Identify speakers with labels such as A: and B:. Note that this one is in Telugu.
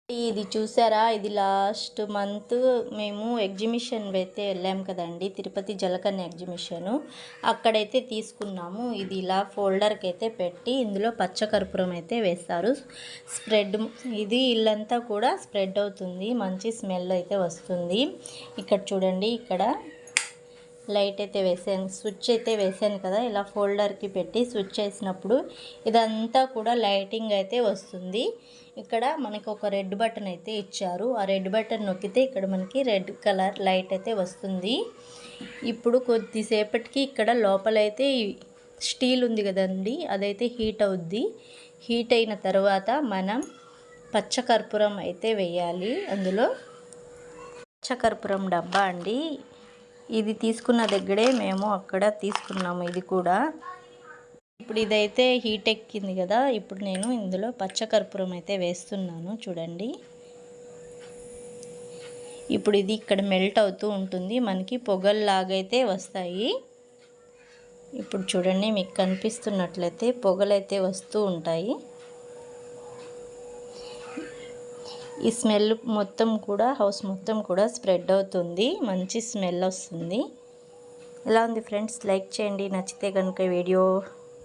A: ఇది చూసారా, ఇది లాస్ట్ మంత్ మేము ఎగ్జిబిషన్ అయితే వెళ్ళాం కదండి, తిరుపతి జలకన్య ఎగ్జిబిషను. అక్కడైతే తీసుకున్నాము. ఇది ఇలా ఫోల్డర్కి అయితే పెట్టి ఇందులో పచ్చకర్పూరం అయితే వేస్తారు. స్ప్రెడ్ ఇది ఇల్లంతా కూడా స్ప్రెడ్ అవుతుంది, మంచి స్మెల్ అయితే వస్తుంది. ఇక్కడ చూడండి, ఇక్కడ లైట్ అయితే వేసాను, స్విచ్ అయితే వేసాను కదా, ఇలా ఫోల్డర్కి పెట్టి స్విచ్ చేసినప్పుడు ఇదంతా కూడా లైటింగ్ అయితే వస్తుంది. ఇక్కడ మనకి ఒక రెడ్ బటన్ అయితే ఇచ్చారు. ఆ రెడ్ బటన్ నొక్కితే ఇక్కడ మనకి రెడ్ కలర్ లైట్ అయితే వస్తుంది. ఇప్పుడు కొద్దిసేపటికి ఇక్కడ లోపలైతే స్టీల్ ఉంది కదండి, అదైతే హీట్ అవుద్ది. హీట్ అయిన తర్వాత మనం పచ్చకర్పూరం అయితే వేయాలి. అందులో పచ్చకర్పూరం డబ్బా అండి, ఇది తీసుకున్న దగ్గరే మేము అక్కడ తీసుకున్నాము. ఇది కూడా ఇప్పుడు ఇదైతే హీట్ ఎక్కింది కదా, ఇప్పుడు నేను ఇందులో పచ్చకర్పూరం అయితే వేస్తున్నాను. చూడండి, ఇప్పుడు ఇది ఇక్కడ మెల్ట్ అవుతూ ఉంటుంది, మనకి పొగల్లాగైతే వస్తాయి. ఇప్పుడు చూడండి, మీకు కనిపిస్తున్నట్లయితే పొగలైతే వస్తూ ఉంటాయి. ఈ స్మెల్ మొత్తం కూడా హౌస్ మొత్తం కూడా స్ప్రెడ్ అవుతుంది, మంచి స్మెల్ వస్తుంది. ఎలా ఉంది ఫ్రెండ్స్, లైక్ చేయండి, నచ్చితే కనుక వీడియో